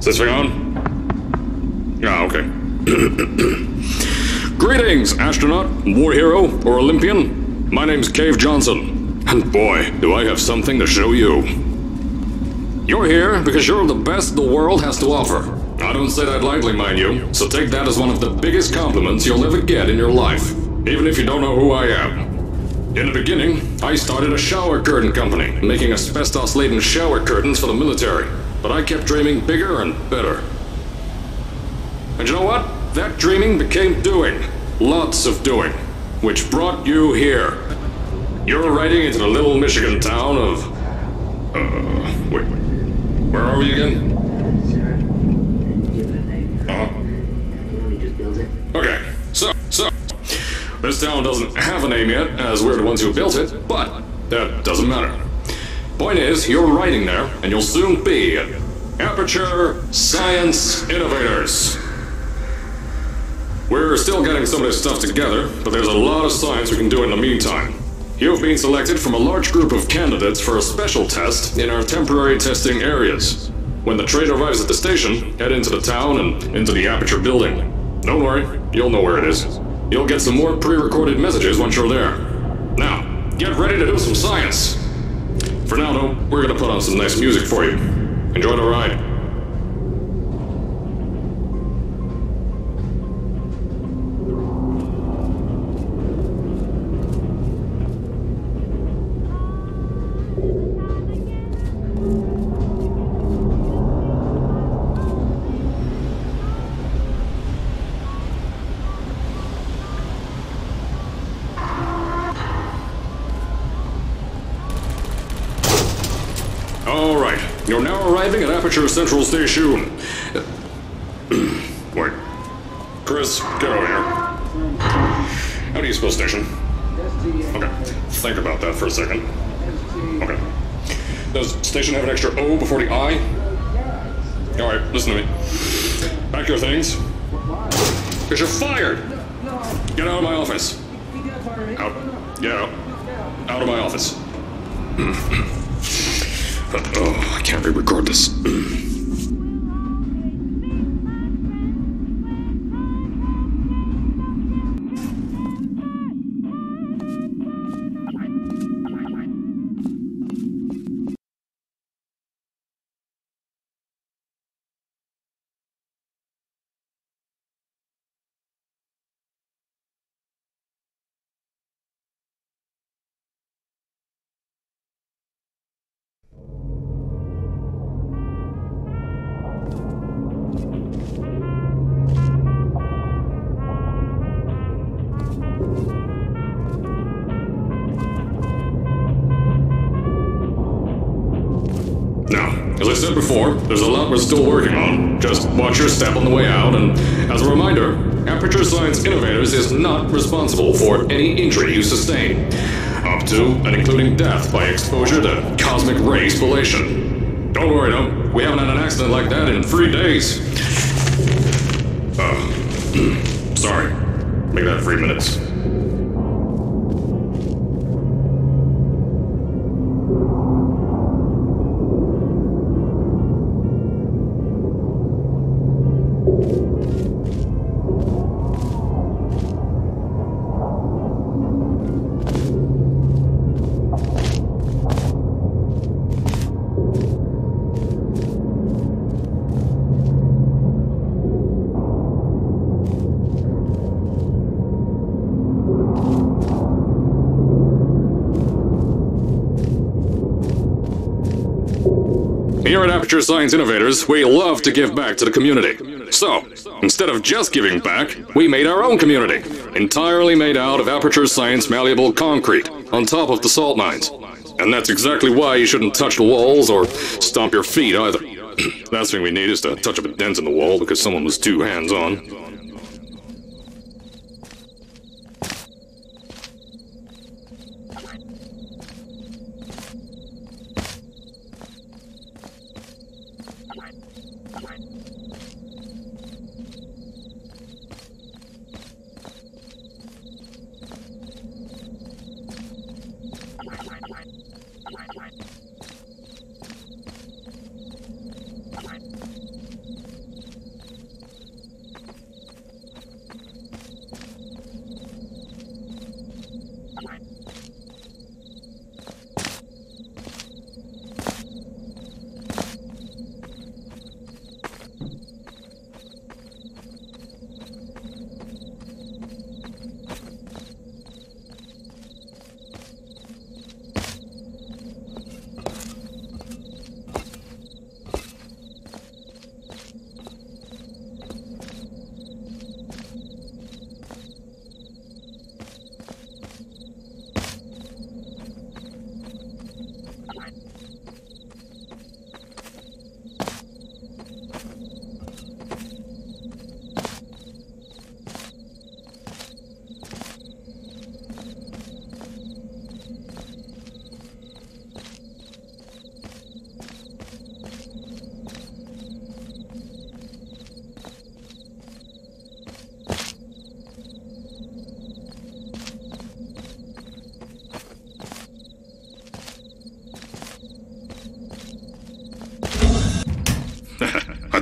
Is this thing on? Ah, okay. Greetings, astronaut, war hero, or Olympian. My name's Cave Johnson, and boy, do I have something to show you. You're here because you're the best the world has to offer. I don't say that lightly, mind you, so take that as one of the biggest compliments you'll ever get in your life, even if you don't know who I am. In the beginning, I started a shower curtain company, making asbestos-laden shower curtains for the military, but I kept dreaming bigger and better. And you know what? That dreaming became doing. Lots of doing. Which brought you here. You're riding into the little Michigan town of... wait. Where are we again? Okay, so... This town doesn't have a name yet, as we're the ones who built it, but that doesn't matter. Point is, you're riding there, and you'll soon be at Aperture Science Innovators. We're still getting some of this stuff together, but there's a lot of science we can do in the meantime. You've been selected from a large group of candidates for a special test in our temporary testing areas. When the train arrives at the station, head into the town and into the Aperture building. Don't worry, you'll know where it is. You'll get some more pre-recorded messages once you're there. Now, get ready to do some science. For now, though, we're gonna put on some nice music for you. Enjoy the ride. Alright, you're now arriving at Aperture Central Station. Wait. Chris, get over here. How do you spell station? Okay, think about that for a second. Okay. Does station have an extra O before the I? Alright, listen to me. Pack your things. Because you're fired! Get out of my office. Out. Get out. Out of my office. Oh, I can't re-record this. As I said before, there's a lot we're still working on. Just watch your step on the way out, and as a reminder, Aperture Science Innovators is not responsible for any injury you sustain, up to and including death by exposure to cosmic ray spallation. Don't worry though, we haven't had an accident like that in 3 days. Sorry. Make that 3 minutes. Here at Aperture Science Innovators, we love to give back to the community. So, instead of just giving back, we made our own community, entirely made out of Aperture Science malleable concrete, on top of the salt mines. And that's exactly why you shouldn't touch the walls or stomp your feet either. Last thing we need is to touch up a dent in the wall because someone was too hands-on.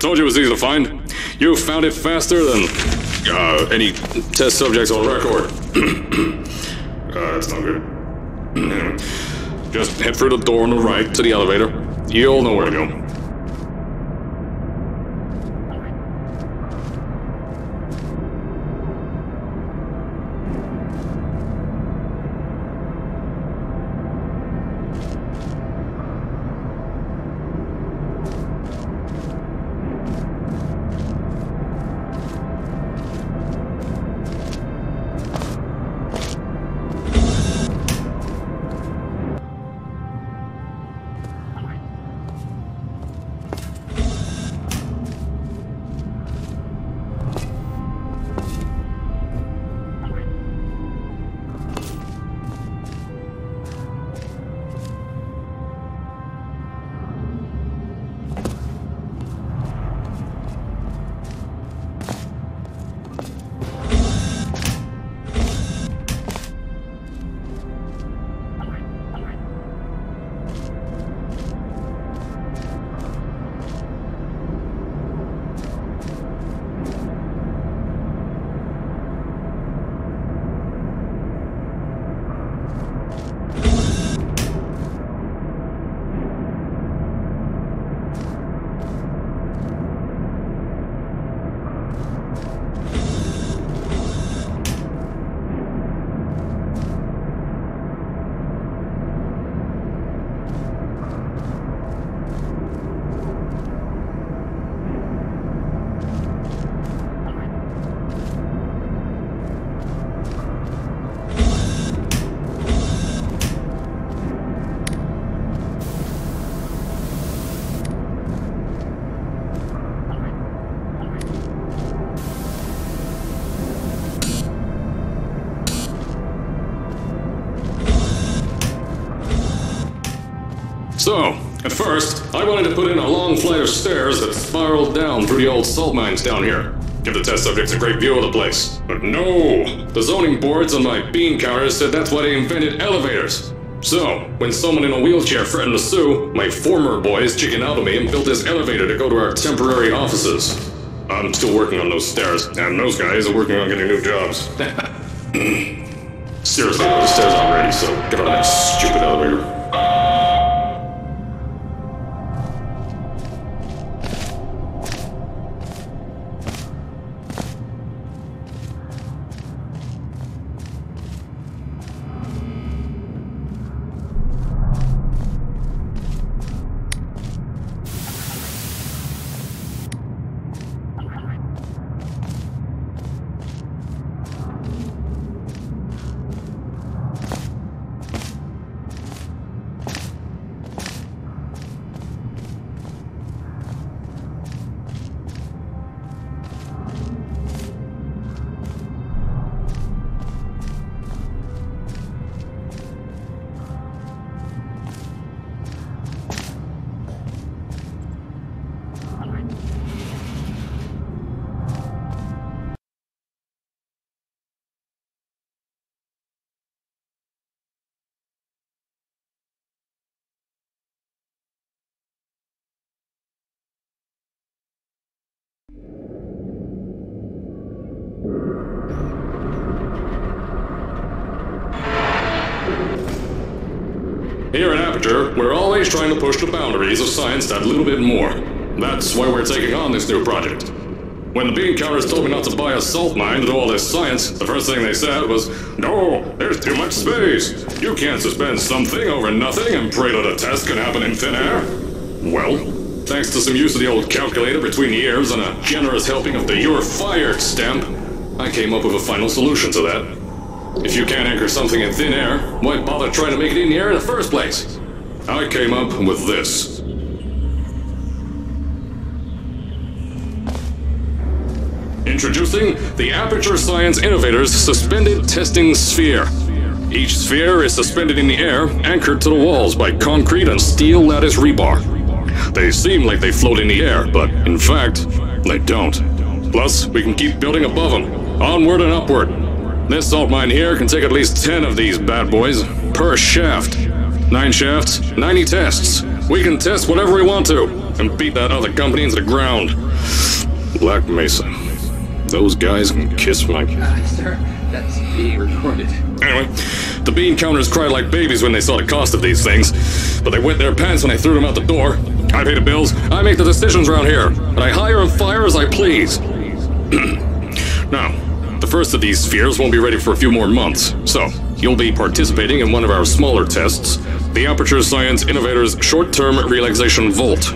told you it was easy to find. You found it faster than any test subjects on record. That's not good. Just head through the door on the right to the elevator. You'll know where to go. So, at first, I wanted to put in a long flight of stairs that spiraled down through the old salt mines down here. Give the test subjects a great view of the place. But no! The zoning boards on my bean counters said that's why they invented elevators. So, when someone in a wheelchair threatened to sue, my former boys chickened out of me and built this elevator to go to our temporary offices. I'm still working on those stairs, and those guys are working on getting new jobs. Seriously, the stairs aren't ready, so get on that stupid elevator. Here at Aperture, we're always trying to push the boundaries of science that little bit more. That's why we're taking on this new project. When the bean counters told me not to buy a salt mine to do all this science, the first thing they said was, "No, there's too much space. You can't suspend something over nothing and pray that a test can happen in thin air." Well, thanks to some use of the old calculator between the ears and a generous helping of the "You're Fired" stamp, I came up with a final solution to that. If you can't anchor something in thin air, why bother trying to make it in the air in the first place? I came up with this. Introducing the Aperture Science Innovators Suspended Testing Sphere. Each sphere is suspended in the air, anchored to the walls by concrete and steel lattice rebar. They seem like they float in the air, but in fact, they don't. Plus, we can keep building above them, onward and upward. This salt mine here can take at least 10 of these bad boys per shaft. 9 shafts, 90 tests. We can test whatever we want to, and beat that other company into the ground. Black Mesa. Those guys can kiss my... Sir, that's being recorded. Anyway, the bean counters cried like babies when they saw the cost of these things, but they wet their pants when I threw them out the door. I pay the bills, I make the decisions around here, and I hire and fire as I please. Now, the first of these spheres won't be ready for a few more months, so you'll be participating in one of our smaller tests, the Aperture Science Innovators Short-Term Relaxation Volt.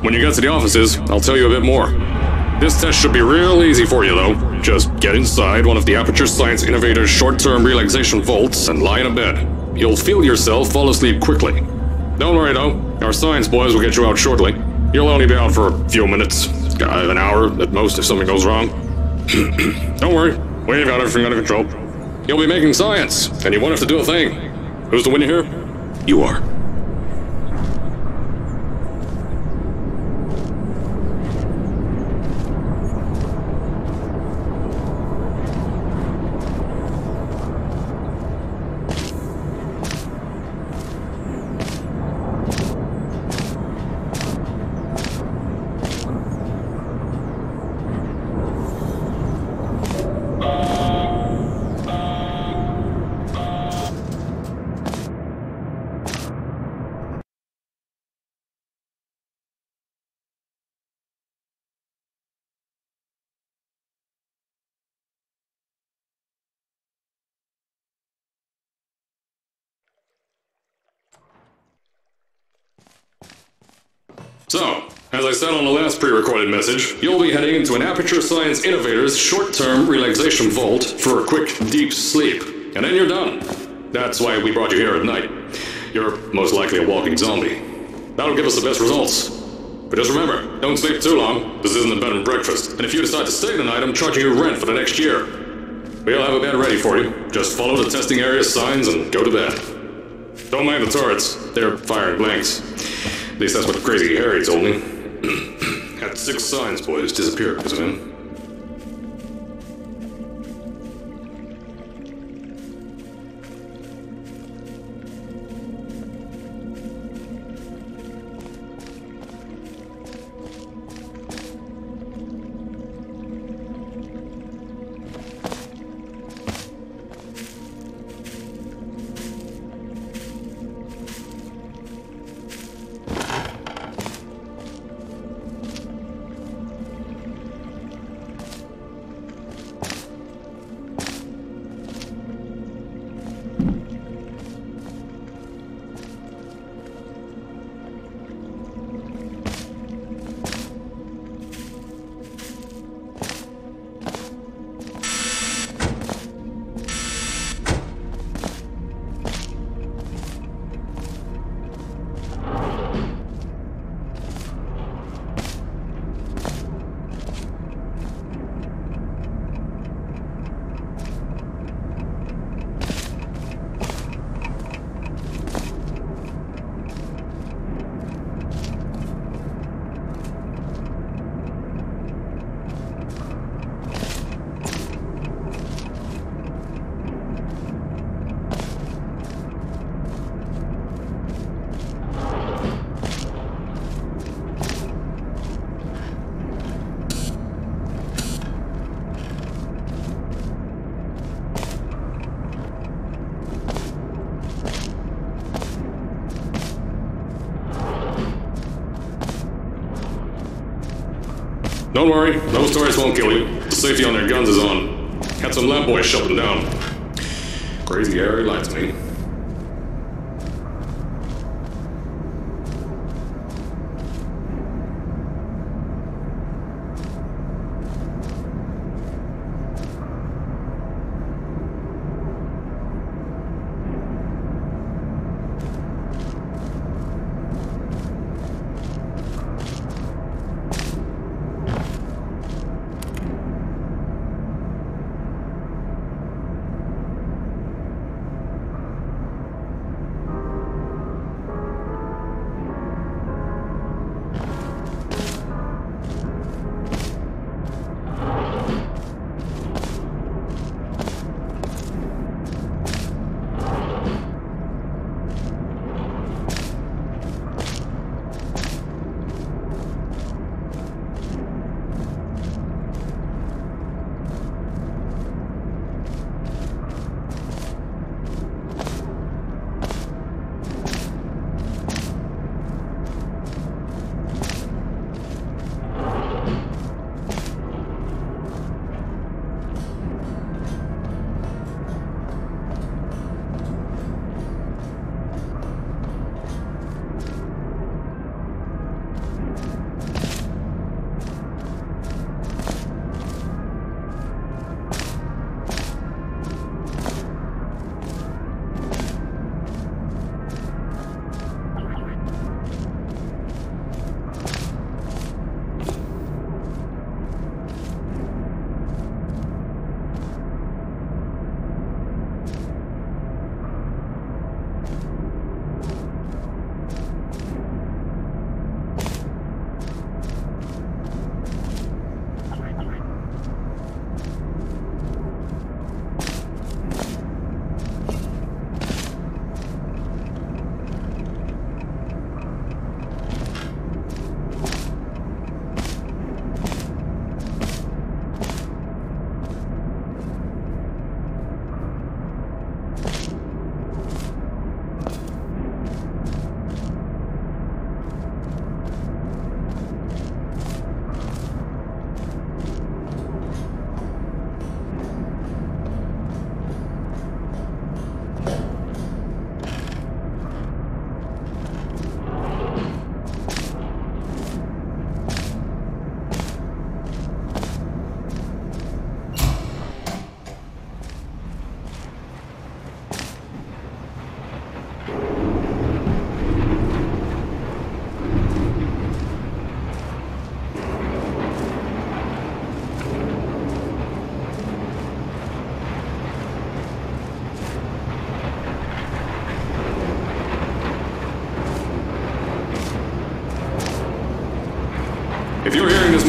When you get to the offices, I'll tell you a bit more. This test should be real easy for you, though. Just get inside one of the Aperture Science Innovators short-term relaxation vaults and lie in a bed. You'll feel yourself fall asleep quickly. Don't worry, though. Our science boys will get you out shortly. You'll only be out for a few minutes. An hour at most if something goes wrong. Don't worry. We've got everything under control. You'll be making science, and you won't have to do a thing. Who's the winner here? You are. So, as I said on the last pre-recorded message, you'll be heading into an Aperture Science Innovators short-term relaxation vault for a quick, deep sleep. And then you're done. That's why we brought you here at night. You're most likely a walking zombie. That'll give us the best results. But just remember, don't sleep too long. This isn't a bed and breakfast. And if you decide to stay the night, I'm charging you rent for the next year. We'll have a bed ready for you. Just follow the testing area signs and go to bed. Don't mind the turrets. They're firing blanks. At least that's what Crazy Harry told me. Had 6 science boys disappear because of him. Don't worry, those turrets won't kill you. The safety on their guns is on. Had some lab boys shut them down. Crazy Harry lied to me.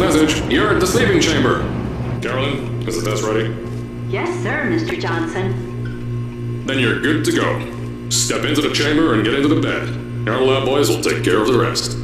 message, you're at the sleeping chamber. Carolyn, is the test ready? Yes, sir, Mr. Johnson. Then you're good to go. Step into the chamber and get into the bed. Our lab boys will take care of the rest.